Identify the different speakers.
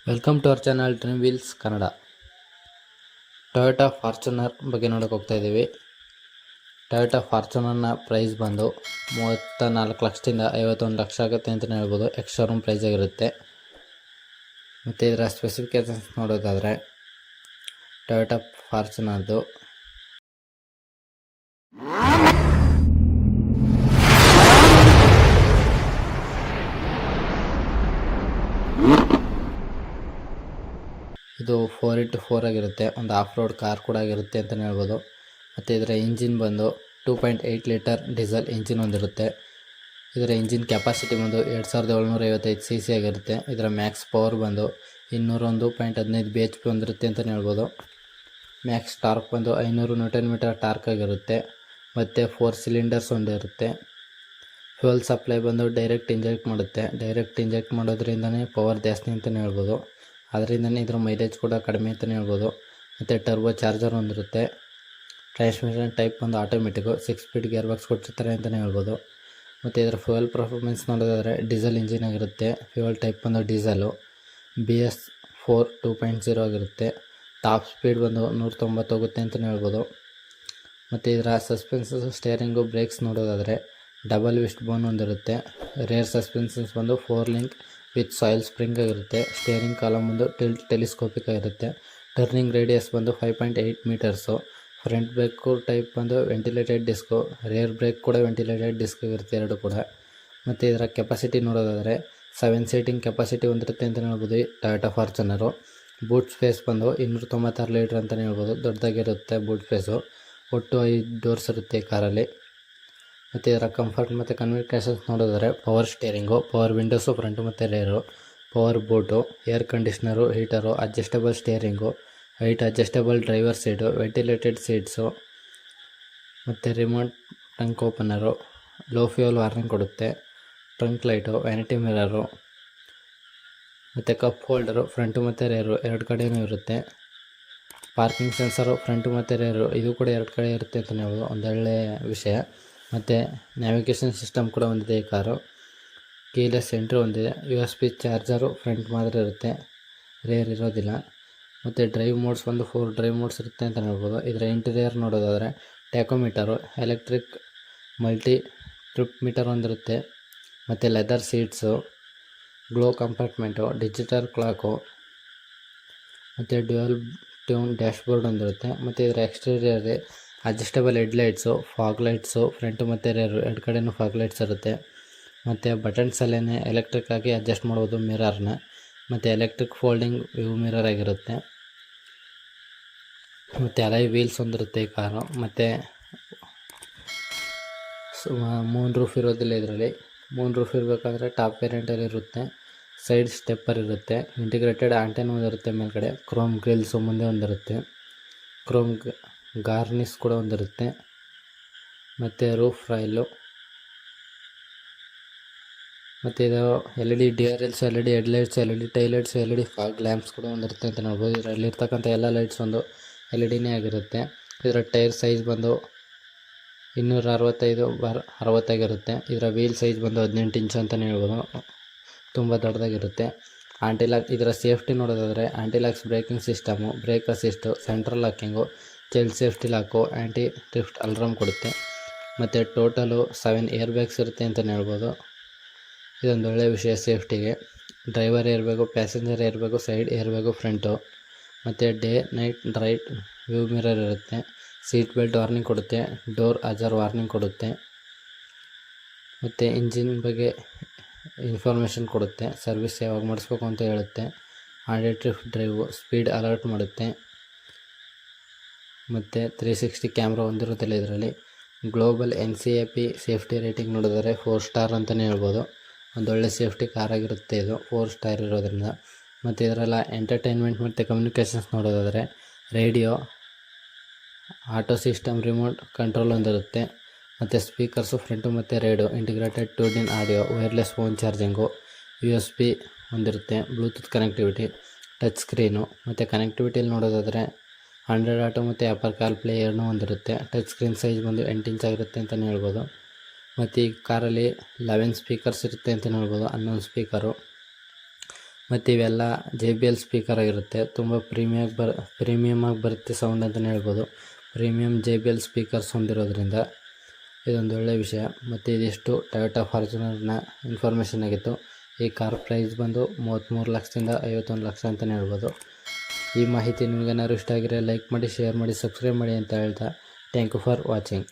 Speaker 1: Welcome to our channel dream wheels Kannada. Toyota Fortuner ಬಗ್ಗೆ ನೋಡೋಕೆ ಹೋಗ್ತಾ ಇದ್ದೀವಿ. ಟೊಯೋಟಾ ಫಾರ್ಚುನರ್ನ ಪ್ರೈಸ್ ಬಂದು 34 ಲಕ್ಷದಿಂದ 51 ಲಕ್ಷ ಆಗುತ್ತೆ ಅಂತಲೇ ಹೇಳ್ಬೋದು. ಎಕ್ಸ್ ಶೋರೂಮ್ ಪ್ರೈಸ್ ಆಗಿರುತ್ತೆ. ಮತ್ತು ಇದರ ಸ್ಪೆಸಿಫಿಕೇಷನ್ಸ್ ನೋಡೋದಾದರೆ ಟೊಯೋಟಾ ಫಾರ್ಚುನರ್ದು ಇದು 4x4 ಆಗಿರುತ್ತೆ. ಒಂದು ಆಫ್ ರೋಡ್ ಕಾರ್ ಕೂಡ ಆಗಿರುತ್ತೆ ಅಂತಲೇ ಹೇಳ್ಬೋದು. ಮತ್ತು ಇದರ ಇಂಜಿನ್ ಬಂದು 2.8 ಲೀಟರ್ ಡೀಸೆಲ್ ಇಂಜಿನ್ ಹೊಂದಿರುತ್ತೆ. ಇದರ ಇಂಜಿನ್ ಕೆಪಾಸಿಟಿ ಬಂದು 2755 cc ಆಗಿರುತ್ತೆ. ಇದರ ಮ್ಯಾಕ್ಸ್ ಪವರ್ ಬಂದು 201.15 bhp ಹೊಂದಿರುತ್ತೆ ಅಂತಲೇ ಹೇಳ್ಬೋದು. ಮ್ಯಾಕ್ಸ್ ಟಾರ್ಕ್ ಬಂದು 500 Nm ಟಾರ್ಕ್ ಆಗಿರುತ್ತೆ. ಮತ್ತು 4 ಸಿಲಿಂಡರ್ಸ್ ಹೊಂದಿರುತ್ತೆ. ಫ್ಯೂಯಲ್ ಸಪ್ಲೈ ಬಂದು ಡೈರೆಕ್ಟ್ ಇಂಜೆಕ್ಟ್ ಮಾಡುತ್ತೆ. ಡೈರೆಕ್ಟ್ ಇಂಜೆಕ್ಟ್ ಮಾಡೋದ್ರಿಂದನೇ ಪವರ್ ಜಾಸ್ತಿ ಅಂತಲೇ ಹೇಳ್ಬೋದು. ಅದರಿಂದನೇ ಇದರ ಮೈಲೇಜ್ ಕೂಡ ಕಡಿಮೆ ಅಂತಲೇ ಹೇಳ್ಬೋದು. ಮತ್ತು ಟರ್ಬೋ ಚಾರ್ಜರ್ ಹೊಂದಿರುತ್ತೆ. ಟ್ರಾನ್ಸ್ಮಿಷನ್ ಟೈಪ್ ಬಂದು ಆಟೋಮೆಟಿಕ್ಕು 6 ಸ್ಪೀಡ್ ಗೇರ್ ಬಾಕ್ಸ್ ಕೊಟ್ಟಿರ್ತಾರೆ ಅಂತಲೇ ಹೇಳ್ಬೋದು. ಮತ್ತು ಇದರ ಫ್ಯೂಯಲ್ ಪರ್ಫಾರ್ಮೆನ್ಸ್ ನೋಡೋದಾದರೆ ಡೀಸೆಲ್ ಇಂಜಿನ್ ಆಗಿರುತ್ತೆ. ಫ್ಯೂಯಲ್ ಟೈಪ್ ಬಂದು ಡೀಸೆಲು BS4 2.0 ಆಗಿರುತ್ತೆ. ಟಾಪ್ ಸ್ಪೀಡ್ ಬಂದು 190 ಹೋಗುತ್ತೆ ಅಂತಲೇ ಹೇಳ್ಬೋದು. ಮತ್ತು ಇದರ ಸಸ್ಪೆನ್ಷನ್ಸ್ ಸ್ಟೇರಿಂಗು ಬ್ರೇಕ್ಸ್ ನೋಡೋದಾದರೆ ಡಬಲ್ ವಿಸ್ಟ್ ಬೋನ್ ಹೊಂದಿರುತ್ತೆ. ರೇರ್ ಸಸ್ಪೆನ್ಷನ್ಸ್ ಬಂದು 4 ಲಿಂಕ್ ವಿತ್ ಸಾಯಿಲ್ ಸ್ಪ್ರಿಂಗ್ ಆಗಿರುತ್ತೆ. ಸ್ಟೇರಿಂಗ್ ಕಾಲಮ್ ಬಂದು ಟೆಲಿಸ್ಕೋಪಿಕ್ ಆಗಿರುತ್ತೆ. ಟರ್ನಿಂಗ್ ರೇಡಿಯಸ್ ಬಂದು 5.8 ಮೀಟರ್ಸು. ಫ್ರಂಟ್ ಬ್ರೇಕು ಟೈಪ್ ಬಂದು ವೆಂಟಿಲೇಟೆಡ್ ಡಿಸ್ಕು. ರೇರ್ ಬ್ರೇಕ್ ಕೂಡ ವೆಂಟಿಲೇಟೆಡ್ ಡಿಸ್ಕ್ ಆಗಿರುತ್ತೆ, ಎರಡು ಕೂಡ. ಮತ್ತು ಇದರ ಕೆಪಾಸಿಟಿ ನೋಡೋದಾದರೆ 7 ಸೀಟಿಂಗ್ ಕೆಪಾಸಿಟಿ ಹೊಂದಿರುತ್ತೆ ಅಂತಲೇ ಹೇಳ್ಬೋದು ಈ ಟೊಯೋಟಾ ಫಾರ್ಚುನರು. ಬೂಟ್ ಸ್ಪೇಸ್ ಬಂದು 296 ಲೀಟ್ರ್ ಅಂತಲೇ ಹೇಳ್ಬೋದು. ದೊಡ್ಡದಾಗಿರುತ್ತೆ ಬೂಟ್ ಸ್ಪೇಸು. ಒಟ್ಟು 5 ಡೋರ್ಸ್ ಇರುತ್ತೆ ಈ ಕಾರಲ್ಲಿ. ಮತ್ತು ಇದರ ಕಂಫರ್ಟ್ ಮತ್ತು ಕನ್ವಿಕೇಷನ್ಸ್ ನೋಡೋದಾದರೆ power steering, power windows front ಮತ್ತು rear, power boot, air conditioner, heater, adjustable steering, height adjustable driver seat, ventilated seats, ಮತ್ತು remote trunk opener, low fuel warning ಕೊಡುತ್ತೆ, ಟ್ರಂಕ್ ಲೈಟು, ವ್ಯಾನಿಟಿ ಮಿರರು, ಮತ್ತು cup holder front ಮತ್ತು rear ಎರಡು ಕಡೆಯೂ ಇರುತ್ತೆ. Parking sensor front ಮತ್ತು rear ಇದು ಕೂಡ ಎರಡು ಕಡೆ ಇರುತ್ತೆ ಅಂತಲೇ ಹೇಳ್ಬೋದು, ಒಂದೊಳ್ಳೆಯ ವಿಷಯ. ಮತ್ತು ನ್ಯಾವಿಗೇಷನ್ ಸಿಸ್ಟಮ್ ಕೂಡ ಹೊಂದಿದೆ ಈ ಕಾರು. ಕೀಲೆಸ್ ಎಂಟ್ರಿ ಹೊಂದಿದೆ. USB ಚಾರ್ಜರು ಫ್ರಂಟ್ ಮಾತ್ರ ಇರುತ್ತೆ, ರೇರ್ ಇರೋದಿಲ್ಲ. ಮತ್ತು ಡ್ರೈವ್ ಮೋಡ್ಸ್ ಬಂದು 4 ಡ್ರೈವ್ ಮೋಡ್ಸ್ ಇರುತ್ತೆ ಅಂತ ಹೇಳ್ಬೋದು. ಇದರ ಇಂಟೀರಿಯರ್ ನೋಡೋದಾದರೆ ಟ್ಯಾಕೋಮೀಟರು, ಎಲೆಕ್ಟ್ರಿಕ್ ಮಲ್ಟಿ ಟ್ರಿಪ್ ಮೀಟರ್ ಹೊಂದಿರುತ್ತೆ. ಮತ್ತು leather seats, glow compartment, digital clock, ಮತ್ತು ಡ್ಯುಯಲ್ ಟ್ಯೂನ್ ಡ್ಯಾಶ್ಬೋರ್ಡ್ ಹೊಂದಿರುತ್ತೆ. ಮತ್ತು ಇದರ exterior adjustable headlights, fog lights front ಮತ್ತು ರೇರು ಎರಡು ಕಡೆಯೂ ಫಾಗ್ ಲೈಟ್ಸ್ ಇರುತ್ತೆ. ಮತ್ತು ಬಟನ್ಸಲ್ಲೇ ಎಲೆಕ್ಟ್ರಿಕ್ ಆಗಿ ಅಡ್ಜಸ್ಟ್ ಮಾಡ್ಬೋದು ಮಿರರ್ನ. ಮತ್ತು ಎಲೆಕ್ಟ್ರಿಕ್ ಫೋಲ್ಡಿಂಗ್ ವ್ಯೂ ಮಿರರ್ ಆಗಿರುತ್ತೆ. ಮತ್ತು ಅಲಾಯ್ ವೀಲ್ಸ್ ಹೊಂದಿರುತ್ತೆ ಈ ಕಾರು. ಮತ್ತು ಮೂನ್ ರೂಫ್ ಇರೋದಿಲ್ಲ ಇದರಲ್ಲಿ. ಮೂನ್ ರೂಫ್ ಇರಬೇಕಾದ್ರೆ ಟಾಪ್ ವೇರಿಯಂಟಲ್ಲಿ ಇರುತ್ತೆ. ಸೈಡ್ ಸ್ಟೆಪ್ಪರ್ ಇರುತ್ತೆ. ಇಂಟಿಗ್ರೇಟೆಡ್ ಆಂಟೆನ್ ಹೊಂದಿರುತ್ತೆ ಮೇಲ್ಗಡೆ. ಕ್ರೋಮ್ ಗ್ರಿಲ್ಸು ಮುಂದೆ ಹೊಂದಿರುತ್ತೆ. ಕ್ರೋಮ್ ಗಾರ್ನಿಸ್ ಕೂಡ ಹೊಂದಿರುತ್ತೆ. ಮತ್ತು ರೂಫ್ ರಾಯಿಲು. ಮತ್ತು ಇದು LED DRLs, LED headlights, LED taillights, LED fog lamps ಕೂಡ ಹೊಂದಿರುತ್ತೆ ಅಂತ ನೋಡ್ಬೋದು. ಇದರಲ್ಲಿರ್ತಕ್ಕಂಥ ಎಲ್ಲ ಲೈಟ್ಸ್ ಒಂದು LEDನೇ ಆಗಿರುತ್ತೆ. ಇದರ ಟೈರ್ ಸೈಜ್ ಬಂದು 265/60 ಆಗಿರುತ್ತೆ. ಇದರ ವೀಲ್ ಸೈಜ್ ಬಂದು 18 ಇಂಚು ಅಂತಲೇ ಹೇಳ್ಬೋದು, ತುಂಬ ದೊಡ್ಡದಾಗಿರುತ್ತೆ. ಆಂಟಿಲಾಕ್, ಇದರ ಸೇಫ್ಟಿ ನೋಡೋದಾದರೆ antilocks braking system, brake assist, central locking, child safety lock, anti theft alarm ಕೊಡುತ್ತೆ. ಮತ್ತು ಟೋಟಲು 7 ಏರ್ ಬ್ಯಾಗ್ಸ್ ಇರುತ್ತೆ ಅಂತಲೇ ಹೇಳ್ಬೋದು. ಇದೊಂದು ಒಳ್ಳೆಯ ವಿಷಯ ಸೇಫ್ಟಿಗೆ. Driver air bag, passenger air bag, side air bag front. ಮತ್ತು day night right view mirror ಇರುತ್ತೆ. ಸೀಟ್ ಬೆಲ್ಟ್ ವಾರ್ನಿಂಗ್ ಕೊಡುತ್ತೆ. ಡೋರ್ ಅಜಾರ್ ವಾರ್ನಿಂಗ್ ಕೊಡುತ್ತೆ. ಮತ್ತು ಇಂಜಿನ್ ಬಗ್ಗೆ ಇನ್ಫಾರ್ಮೇಷನ್ ಕೊಡುತ್ತೆ. ಸರ್ವಿಸ್ ಯಾವಾಗ ಮಾಡಿಸ್ಬೇಕು ಅಂತ ಹೇಳುತ್ತೆ. ಆಡಿಟಿವ್ ಡ್ರೈವು, ಸ್ಪೀಡ್ ಅಲರ್ಟ್ ಮಾಡುತ್ತೆ. ಮತ್ತು 360 ಕ್ಯಾಮ್ರಾ ಹೊಂದಿರೋದಿಲ್ಲ ಇದರಲ್ಲಿ. ಗ್ಲೋಬಲ್ NCAP ಸೇಫ್ಟಿ ರೇಟಿಂಗ್ ನೋಡಿದರೆ 4 ಸ್ಟಾರ್ ಅಂತಲೇ ಹೇಳ್ಬೋದು. ಒಂದೊಳ್ಳೆ ಸೇಫ್ಟಿ ಕಾರ್ ಆಗಿರುತ್ತೆ ಇದು, 4 ಸ್ಟಾರ್ ಇರೋದ್ರಿಂದ. ಮತ್ತು ಇದರೆಲ್ಲ ಎಂಟರ್ಟೈನ್ಮೆಂಟ್ ಮತ್ತು ಕಮ್ಯುನಿಕೇಷನ್ಸ್ ನೋಡೋದಾದರೆ radio, auto system, remote control ಹೊಂದಿರುತ್ತೆ. ಮತ್ತು ಸ್ಪೀಕರ್ಸು ಫ್ರಂಟು ಮತ್ತು rear, integrated 2-in audio, wireless phone charging, USB ಹೊಂದಿರುತ್ತೆ. Bluetooth connectivity, touch screen. ಮತ್ತು ಕನೆಕ್ಟಿವಿಟಿಯಲ್ಲಿ ನೋಡೋದಾದರೆ Android ಆಟೋ ಮತ್ತು ಆ್ಯಪಲ್ ಕಾರ್ ಪ್ಲೇ ಎರಡನ್ನೂ ಹೊಂದಿರುತ್ತೆ. ಟಚ್ ಸ್ಕ್ರೀನ್ ಸೈಜ್ ಬಂದು 8 ಇಂಚ್ ಆಗಿರುತ್ತೆ ಅಂತಲೇ ಹೇಳ್ಬೋದು. ಮತ್ತು ಈ ಕಾರಲ್ಲಿ 11 ಸ್ಪೀಕರ್ಸ್ ಇರುತ್ತೆ ಅಂತಲೇ ಹೇಳ್ಬೋದು, 11 ಸ್ಪೀಕರು. ಮತ್ತು ಇವೆಲ್ಲ JBL ಸ್ಪೀಕರ್ ಆಗಿರುತ್ತೆ. ತುಂಬ ಪ್ರೀಮಿಯಮ್ ಆಗಿ ಬರುತ್ತೆ ಸೌಂಡ್ ಅಂತಲೇ ಹೇಳ್ಬೋದು. ಪ್ರೀಮಿಯಮ್ JBL ಸ್ಪೀಕರ್ಸ್ ಹೊಂದಿರೋದ್ರಿಂದ ಇದೊಂದು ಒಳ್ಳೆಯ ವಿಷಯ. ಮತ್ತು ಇದಿಷ್ಟು ಟೊಯೋಟಾ ಫಾರ್ಚುನರ್ನ ಇನ್ಫಾರ್ಮೇಷನ್ ಆಗಿತ್ತು. ಈ ಕಾರ್ ಪ್ರೈಸ್ ಬಂದು 33 ಲಕ್ಷದಿಂದ 51 ಲಕ್ಷ ಅಂತಲೇ ಹೇಳ್ಬೋದು. ಈ ಮಾಹಿತಿ ನಿಮಗೇನಾದ್ರು ಇಷ್ಟ ಆಗಿದ್ರೆ ಲೈಕ್ ಮಾಡಿ, ಶೇರ್ ಮಾಡಿ, ಸಬ್ಸ್ಕ್ರೈಬ್ ಮಾಡಿ ಅಂತ ಹೇಳ್ತಾ ಥ್ಯಾಂಕ್ ಯು ಫಾರ್ ವಾಚಿಂಗ್.